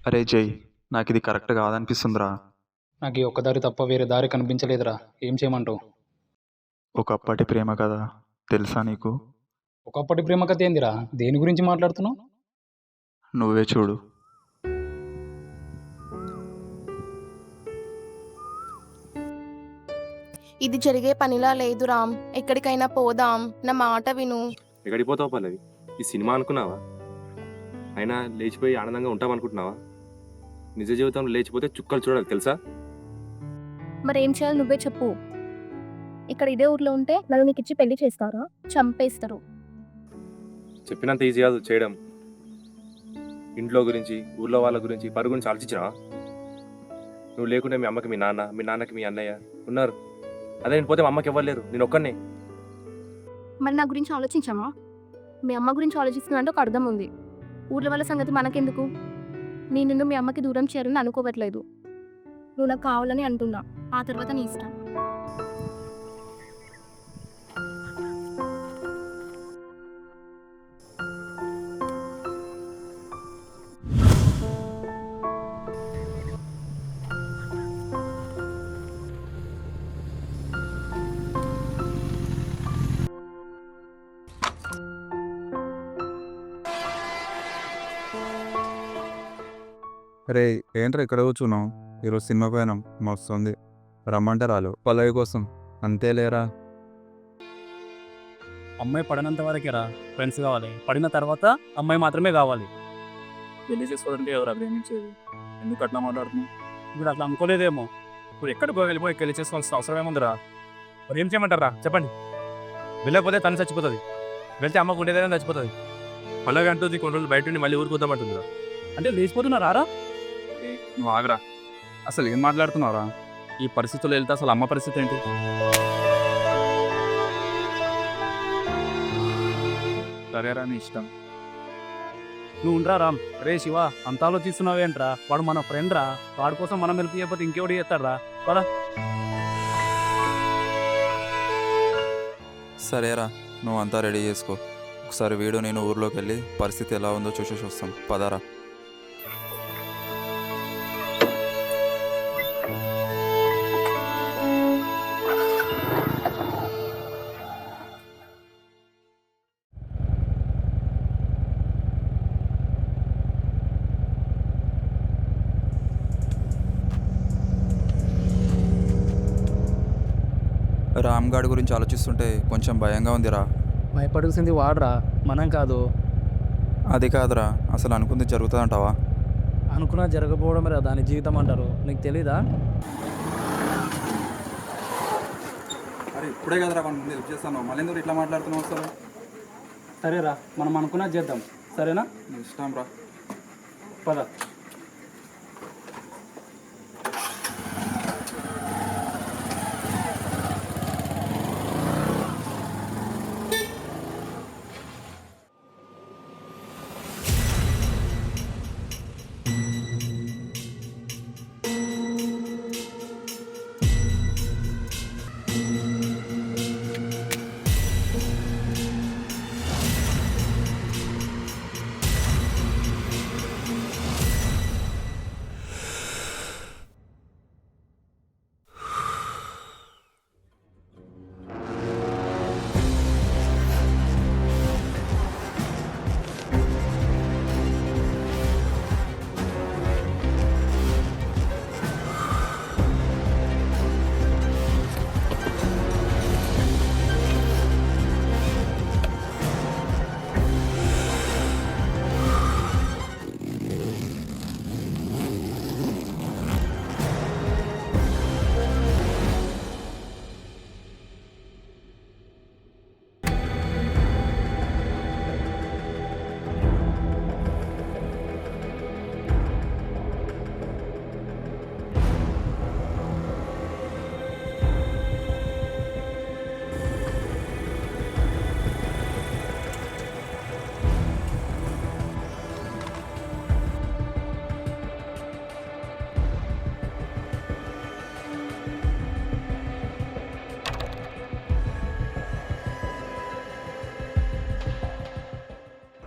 అరే జై, నాకు ఇది కరెక్ట్ కాదనిపిస్తుందిరా. నాకు ఈ ఒక్క దారి తప్ప వేరే దారి కనిపించలేదురా. ఏం చేయమంటావు? ఒకప్పటి ప్రేమ కదా, తెలుసా నీకు? ఒకప్పటి ప్రేమ కథ ఏందిరా? దేని గురించి మాట్లాడుతున్నావు? నువ్వే చూడు. ఇది జరిగే పనిలా లేదు రామ్. ఎక్కడికైనా పోదాం, నా మాట విను. ఎక్కడిపోతావు పల్లవి? ఈ సినిమా అనుకున్నావా? అయినా లేచిపోయి ఆనందంగా ఉంటామనుకుంటున్నావా? నిజ జీవితంలో లేచిపోతే చుక్కలు చూడాలి, తెలుసా? మరేం చేయాలి నువ్వే చెప్పు. ఇక్కడ ఇదే ఊర్లో ఉంటే నన్ను నీకు ఇచ్చి పెళ్లి చేస్తారా? చంపేస్తారు. చెప్పినంత ఈజీ కాదు చేయడం. ఇంట్లో గురించి, ఊర్లో వాళ్ళ గురించి, పరుగు గురించి ఆలోచించినావా? నువ్వు లేకుంటే మీ అమ్మకి మీ నాన్న, మీ నాన్నకి మీ అన్నయ్య ఉన్నారు. అదే నేను పోతే మా అమ్మకి ఎవరు లేరు, నేను ఒక్కనే. మరి నా గురించి ఆలోచించామా? మీ అమ్మ గురించి ఆలోచిస్తున్నా అంటే ఒక అర్థం ఉంది. ఊర్లో వాళ్ళ సంగతి మనకెందుకు? నేను నిన్ను మీ అమ్మకి దూరం చేయాలని అనుకోవట్లేదు. నువ్వు నాకు కావాలని అంటున్నా. ఆ తర్వాత నీ ఇష్టం. రే, ఏంట్రా ఇక్కడ కూర్చున్నావు? ఈరోజు సినిమా పోయినాం, మస్తుంది. రమ్మంటే రాలు, పల్లవి కోసం. అంతే లేరా? అమ్మాయి పడినంత వరకే రా ఫ్రెండ్స్ కావాలి, పడిన తర్వాత అమ్మాయి మాత్రమే కావాలి. పెళ్లి చేసుకోవాలంటే ఎవరు ప్రేమించేది? ఎందుకు అట్లా మాట్లాడుతున్నావు? ఇప్పుడు అట్లా అనుకోలేదేమో. ఇప్పుడు ఎక్కడికో వెళ్ళిపోయి పెళ్లి చేసుకోవాల్సిన అవసరం ఏముందిరా? మరి ఏం చేయమంటారా చెప్పండి? వెళ్ళకపోతే తను చచ్చిపోతుంది, వెళ్తే అమ్మకు ఉండేదైనా చచ్చిపోతుంది. పల్లవి అంటుంది కొన్ని రోజులు బయట నుండి మళ్ళీ ఊరికి వద్దామంటుందిరా. అంటే లేచిపోతున్నారా? నువ్వు ఆగరా, అసలు ఏం మాట్లాడుతున్నావురా? ఈ పరిస్థితుల్లో వెళ్తే అసలు అమ్మ పరిస్థితి ఏంటి? సరేరా, నీ ఇష్టం. నువ్వు ఉండరా రామ్. రే శివ, అంత ఆలోచిస్తున్నావేంట్రా? వాడు మన ఫ్రెండ్ రా. వాడి కోసం మనం హెల్ప్ చేయకపోతే ఇంకెవడు చేస్తాడు రా? పదా. సరేరా, నువ్వు అంతా రెడీ చేసుకో. ఒకసారి వీడు నేను ఊర్లోకి వెళ్ళి పరిస్థితి ఎలా ఉందో చూసేసి వస్తాం. పదారా. రామ్గాడ్ గురించి ఆలోచిస్తుంటే కొంచెం భయంగా ఉందిరా. భయపడాల్సింది వాడరా, మనం కాదు. అది కాదురా, అసలు అనుకుంది జరుగుతుందంటావా? అనుకున్నా జరగకపోవడమే రా దాని జీవితం అంటారు. నీకు తెలీదా? అరే ఇప్పుడే కదరా కొంతమంది హెల్ప్ చేస్తాను, మళ్ళీ ఎందుకు ఇట్లా మాట్లాడుతున్నావు? అసలు సరేరా, మనం అనుకున్నా చేద్దాం. సరేనా? నీ ఇష్టం రా. పద.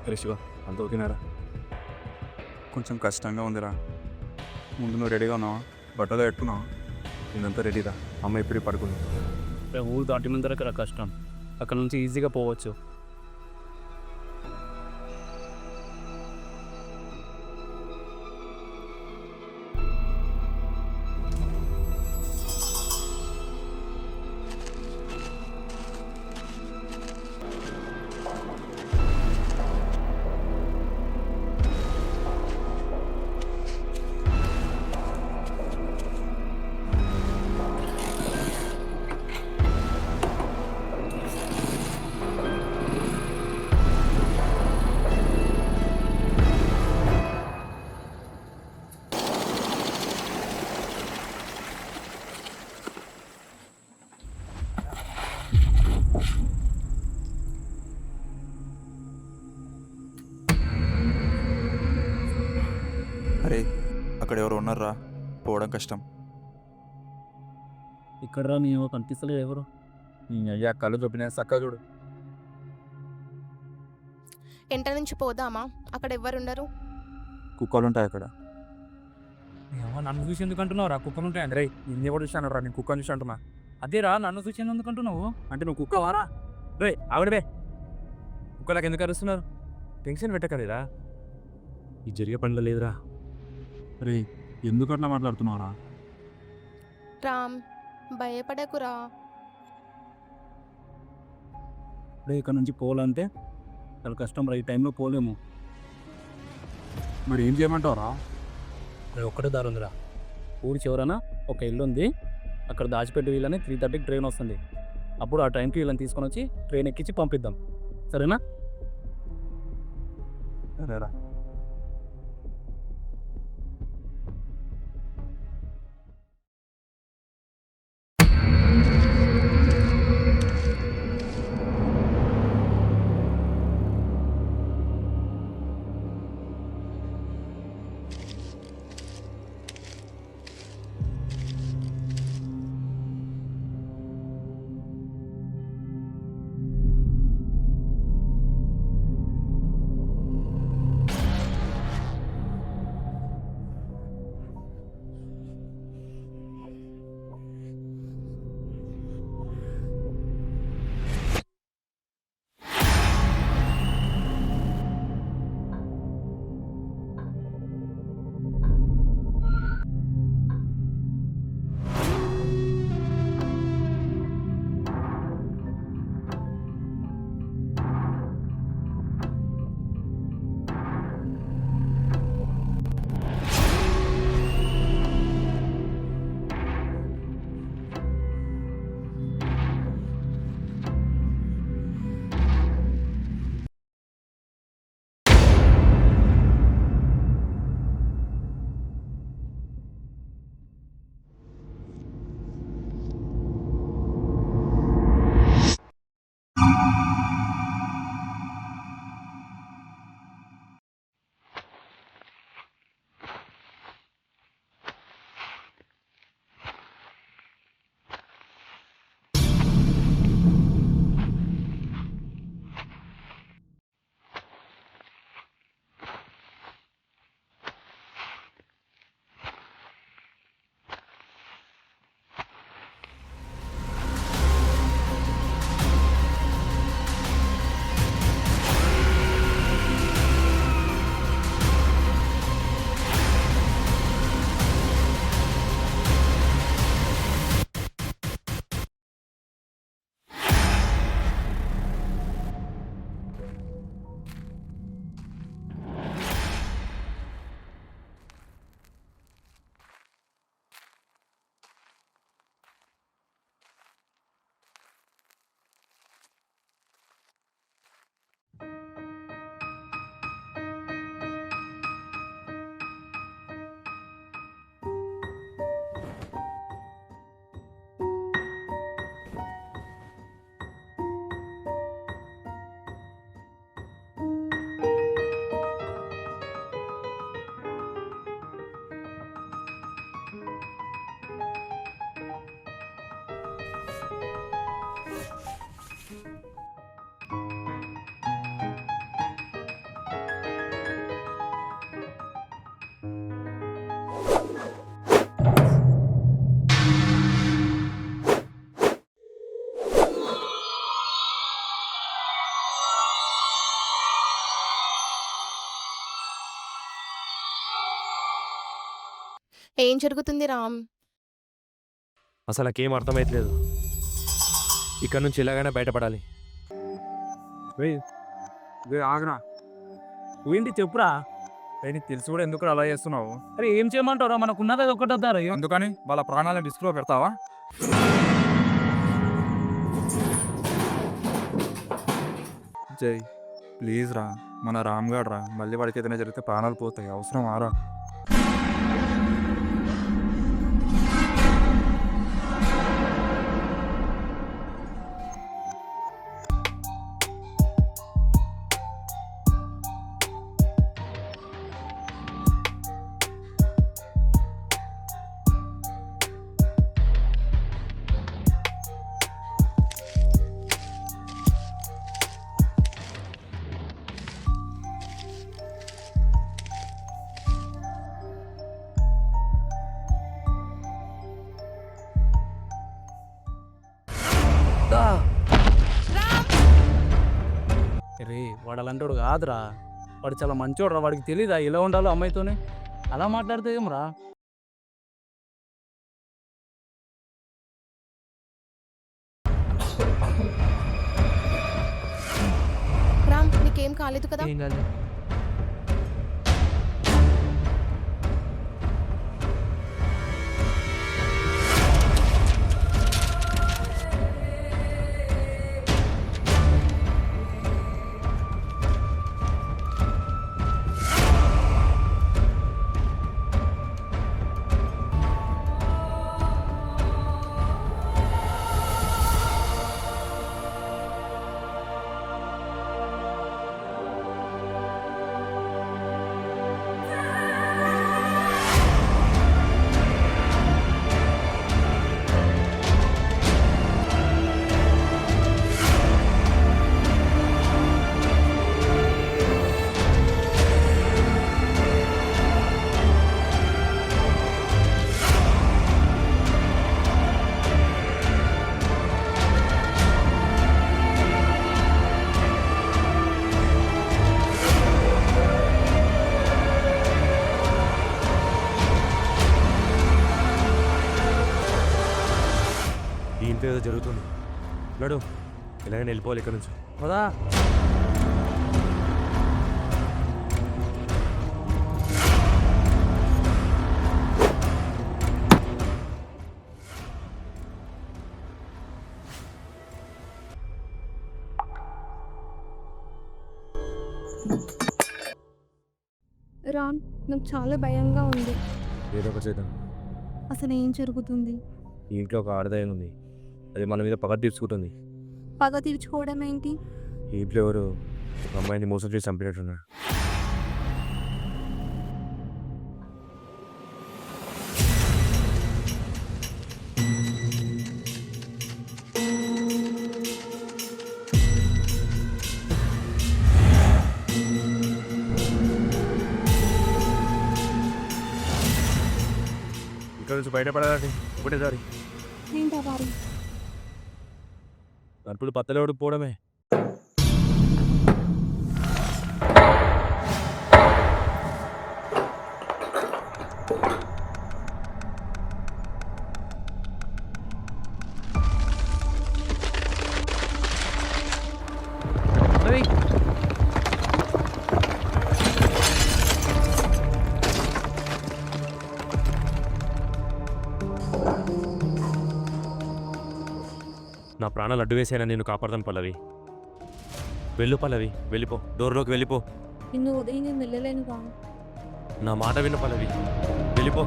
అరే శివ, అంత ఓకేనారా? కొంచెం కష్టంగా ఉందిరా. ముందు నువ్వు రెడీగా ఉన్నావా? బట్టలు పెట్టుకున్నావా? నేనంతా రెడీరా. అమ్మ ఇప్పుడు పడుకుంది. ఊరు దాటిన దగ్గర కష్టం, అక్కడ నుంచి ఈజీగా పోవచ్చు. అరే అక్కడ ఎవరు ఉన్నారా? పోవడం కష్టం. ఇక్కడ రా, నేను కనిపిస్తలేదు ఎవరు. అయ్యా కళ్ళు చూపిన చక్కగా చూడు. ఎంట నుంచి పోదామా? అక్కడ ఎవ్వరుండరు. కుక్కలు ఉంటాయి అక్కడ. ఏమో నన్ను చూసి ఎందుకు అంటున్నావు రా? కుక్కలు ఉంటాయి అందరూ. నిన్ను ఎవరు చూసాను రా? నేను కుక్కని చూసి అంటున్నా. అదేరా, నన్ను చూసి ఎందుకు అంటున్నావు? అంటే నువ్వు కుక్క వారా? రే ఆవిడవే, కుక్కలకు ఎందుకు అరుస్తున్నారు? టెన్షన్ పెట్టకలేరా, ఇది జరిగే పనిలో లేదురా. రే ఎందుకు అట్లా మాట్లాడుతున్నావురా? రామ్, భయపడకురా. రే ఇక్కడ నుంచి పోవాలంటే చాలా కష్టం రా, ఈ టైంలో పోలేము. మరి ఏం చేయమంటావురా? రే ఒక్కటే దారి ఉందిరా. ఊరి చివరన ఒక ఇల్లు ఉంది, అక్కడ దాచిపెట్టి వీళ్ళని 3:30కి ట్రైన్ వస్తుంది. అప్పుడు ఆ టైంకి వీళ్ళని తీసుకొని వచ్చి ట్రైన్ ఎక్కించి పంపిద్దాం, సరేనా? సరేరా. ఏం జరుగుతుంది రామ్? అసలు నాకేం అర్థమైతలేదు. ఇక్కడ నుంచి ఎలాగైనా బయటపడాలి. ఆగరా ఏంటి చెప్పురా. నీకు తెలుసు కూడా ఎందుకు అలా చేస్తున్నావు? అరే ఏం చేయమంటారా, మనకున్నది ఒకటి వద్దారా. అందుకని వాళ్ళ ప్రాణాలను రిస్క్లో పెడతావా? జై ప్లీజ్ రా, మన రామ్గాడ్ రా, మళ్ళీ వాడికి ఏదైనా జరిగితే ప్రాణాలు పోతాయి. అవసరం ఆరా. రే వాడు అలాంటోడు కాదురా, వాడు చాలా మంచోడు రా. వాడికి తెలీదా ఎలా ఉండాలో అమ్మాయితోనే? అలా మాట్లాడితే ఏం రా. రామ్ నీకేం కాలేదు కదా? ఏం కాదు. దీంతో ఏదో జరుగుతుంది. నడు, ఎలాగైనా వెళ్ళిపోవాలి ఇక్కడ నుంచి. పదా. రామ్, నాకు చాలా భయంగా ఉంది. ఏదో ఒక చేద్దాం. అసలు ఏం జరుగుతుంది? ఈ ఇంట్లో ఒక ఆడదాయం ఉంది, అది మన మీద పగ తీర్చుకుంటుంది. పగ తీర్చుకోవడం ఏంటి? ఈ ఇంట్లో ఎవరు ఒక అమ్మాయిని మోసం చేసి చంపినట్టున్నారు. ఇక్కడ నుంచి బయటపడాలంటే ఒకటే దారి, ఏంటా వారి? నలుపులు పత్తలేడు పోవడమే. నా ప్రాణాలు అడ్డు వేసైనా నేను కాపాడతాను పల్లవి. వెళ్ళు పల్లవి, వెళ్ళిపో, డోర్లోకి వెళ్ళిపో. నిన్ను ఉదయం నేను వెళ్ళలేను రా. నా మాట విను పల్లవి, వెళ్ళిపో.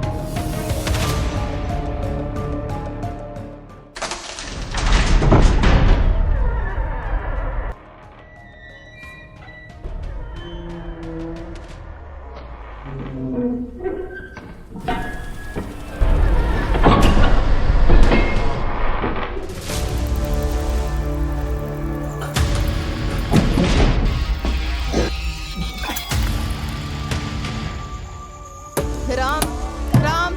రామ్ రామ్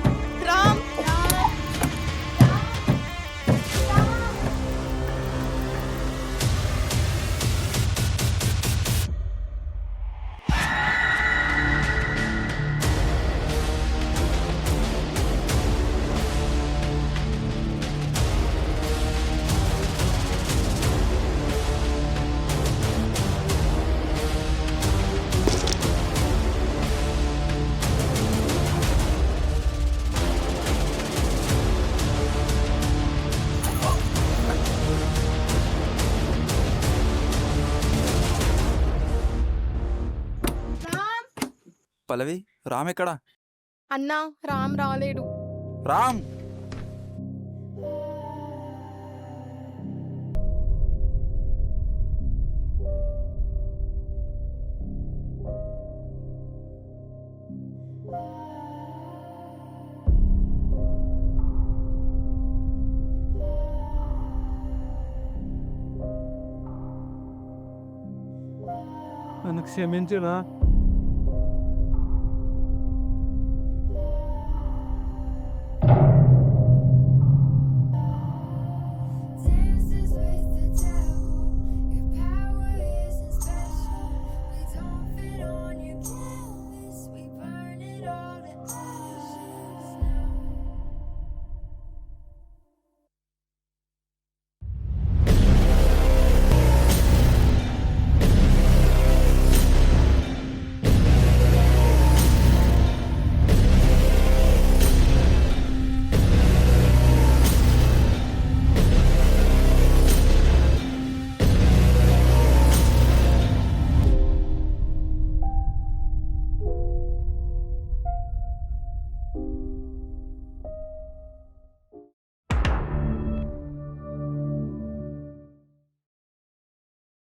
పల్లవి రామ్ ఎక్కడా? అన్నా రామ్ రాలేడు. రామ్ నన్ను క్షమించునా?